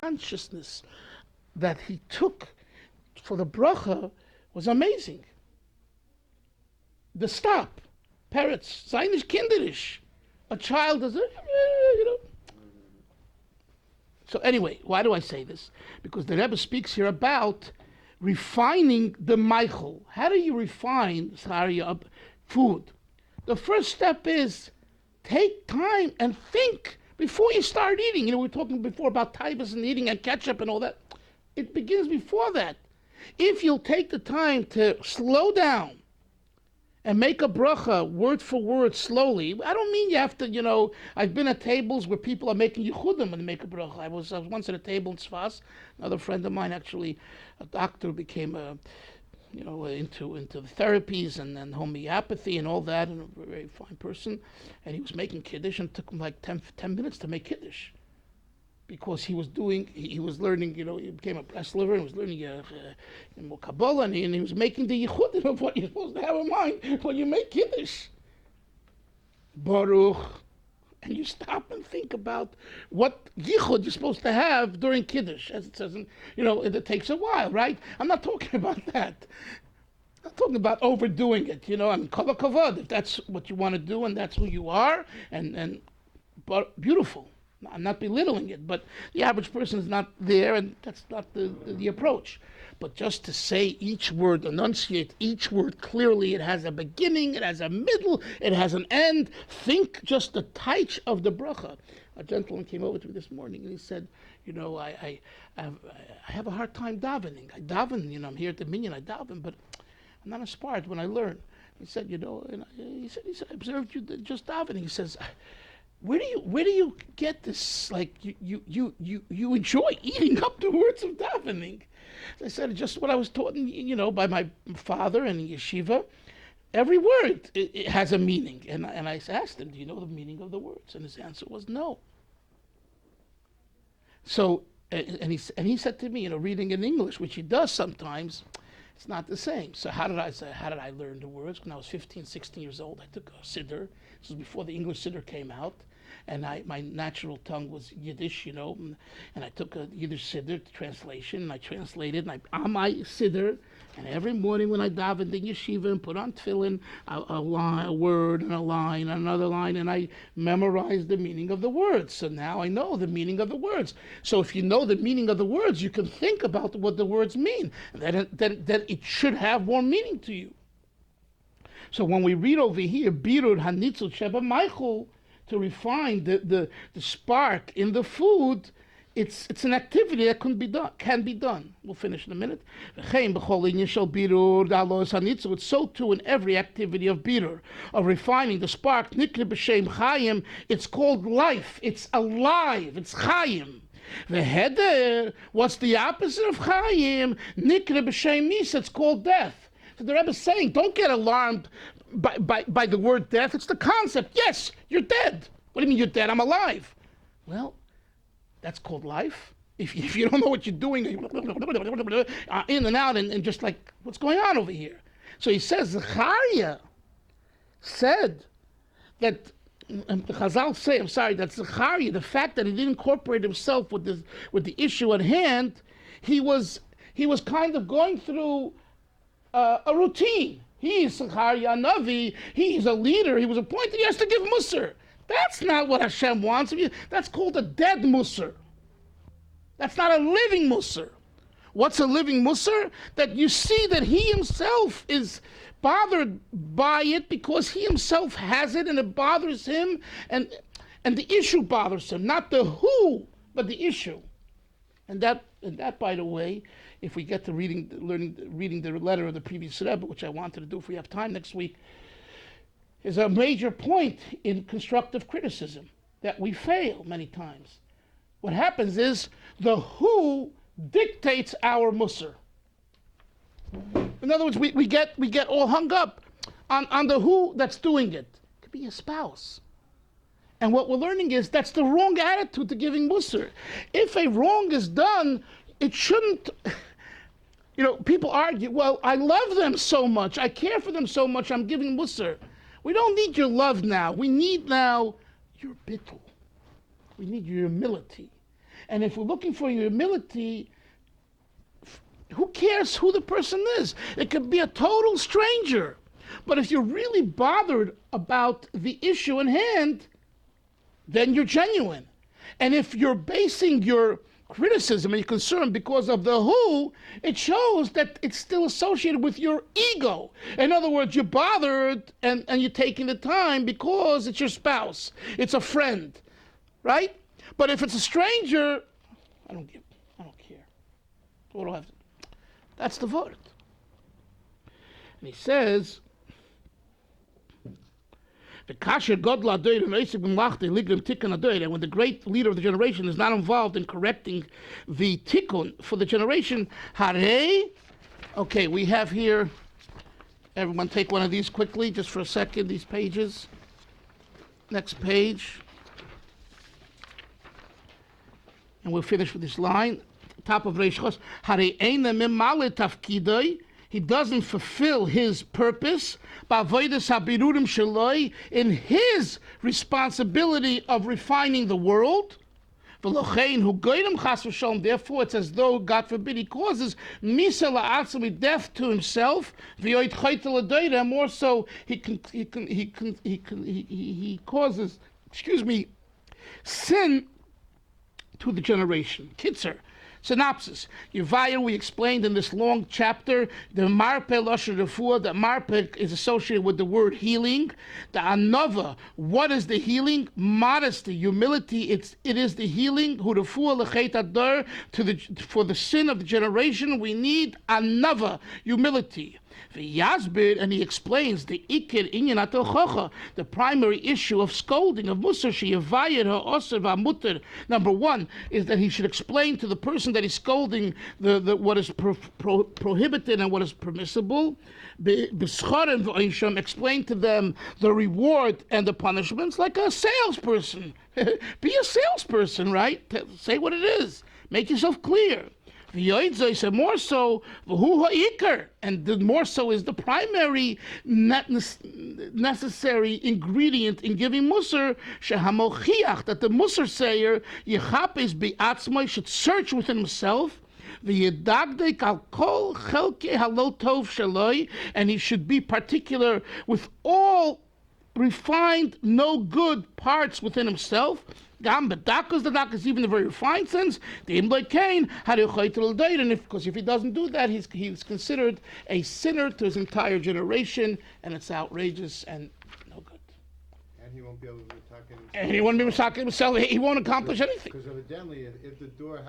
consciousness that he took for the bracha was amazing. The stop, parrots, sein ist kinderisch. A child does it, So anyway, why do I say this? Because the Rebbe speaks here about refining the meichel. How do you refine food? The first step is take time and think before you start eating. We were talking before about taivas and eating and ketchup and all that. It begins before that. If you'll take the time to slow down and make a bracha word for word slowly. I don't mean you have to, I've been at tables where people are making yichudim when they make a bracha. I was once at a table in Tzfas. Another friend of mine, actually, a doctor, became into the therapies and homeopathy and all that, and a very fine person. And he was making kiddush, and it took him like 10 minutes to make kiddush. Because he was learning, he became a Breslover and was learning more Kabbalah, and he was making the yichudim of what you're supposed to have in mind when you make Kiddush. Baruch. And you stop and think about what yichud you're supposed to have during Kiddush, as it says, it takes a while, right? I'm not talking about that. I'm talking about overdoing it, kol hakavod, if that's what you want to do and that's who you are, but beautiful. I'm not belittling it, but the average person is not there, and that's not the approach. But just to say each word, enunciate each word clearly, it has a beginning, it has a middle, it has an end. Think just the taich of the bracha. A gentleman came over to me this morning and he said, I have a hard time davening. I daven, I'm here at the minyan, I daven, but I'm not inspired when I learn. He said, he said, I observed you just davening. He says, where do you get this? Like you enjoy eating up the words of davening. I said, just what I was taught, by my father in yeshiva. Every word it has a meaning, and I asked him, do you know the meaning of the words? And his answer was no. So and he said to me, reading in English, which he does sometimes, it's not the same. So how did I learn the words? When I was 15, 16 years old, I took a siddur. This was before the English siddur came out. And my natural tongue was Yiddish, and I took a Yiddish siddur translation, and I translated, and on my siddur, and every morning when I davened in yeshiva and put on tefillin, a word and a line and another line, and I memorized the meaning of the words. So now I know the meaning of the words. So if you know the meaning of the words, you can think about what the words mean, and then it should have more meaning to you. So when we read over here, Birur Hanitzul Sheba Meichel, to refine the spark in the food, it's an activity that can be done. We'll finish in a minute. It's so too in every activity of birur, of refining the spark. It's called life. It's alive. It's chayim. V'heder, what's the opposite of chayim? Nikre b'shem misa. It's called death. So the Rebbe is saying, don't get alarmed by the word death. It's the concept. Yes, you're dead. What do you mean you're dead? I'm alive. Well, that's called life. If you don't know what you're doing, in and out, and just like, what's going on over here? So he says, Zechariah said that, the Chazal say, that Zechariah, the fact that he didn't incorporate himself with the issue at hand, he was kind of going through a routine. He's Zechariah Navi. He's a leader. He was appointed. He has to give Musar. That's not what Hashem wants of you. That's called a dead Musar. That's not a living Musar. What's a living Musar? That you see that he himself is bothered by it because he himself has it and it bothers him, and the issue bothers him. Not the who, but the issue. And that, by the way, if we get to reading the letter of the previous Rebbe, which I wanted to do if we have time next week, is a major point in constructive criticism, that we fail many times. What happens is the who dictates our musar. In other words, we get all hung up on the who that's doing it. It could be a spouse. And what we're learning is that's the wrong attitude to giving musar. If a wrong is done, it shouldn't, people argue, well, I love them so much, I care for them so much, I'm giving musar. We don't need your love now. We need now your bittul. We need your humility. And if we're looking for humility, who cares who the person is? It could be a total stranger. But if you're really bothered about the issue in hand, then you're genuine. And if you're basing your criticism and your concern because of the who, it shows that it's still associated with your ego. In other words, you're bothered and you're taking the time because it's your spouse, it's a friend, right? But if it's a stranger, I don't care. What do I have to do? That's the word. And he says, and when the great leader of the generation is not involved in correcting the tikkun for the generation, okay, we have here, everyone take one of these quickly, just for a second, these pages. Next page. And we'll finish with this line. Top of Reish Chos. He doesn't fulfill his purpose in his responsibility of refining the world. Therefore, it's as though, God forbid, he causes death to himself. More so, he causes, sin to the generation. Kitzer. Synopsis. Yevaya, we explained in this long chapter, the marpe lashon refuah, that marpe is associated with the word healing. The anova, what is the healing? Modesty, humility, it is the healing. Hu refuah lechet adar, for the sin of the generation, we need anova, humility. Yazbid, and he explains the ikir inyan atochocha, the primary issue of scolding, of musar sheyavayir ha'oser v'amuter. Number one is that he should explain to the person that he's scolding the what is prohibited and what is permissible. Explain to them the reward and the punishments, like a salesperson. Be a salesperson, right? Say what it is. Make yourself clear. More so, and the more so is the primary necessary ingredient in giving musar, that the musar sayer should search within himself, and he should be particular with all refined, no good parts within himself. The dakas, even the very refined sense, and because if he doesn't do that, he's considered a sinner to his entire generation, and it's outrageous and no good. And he won't be able to attack himself. And he won't be able to attack himself. He won't accomplish anything. Because evidently, if the door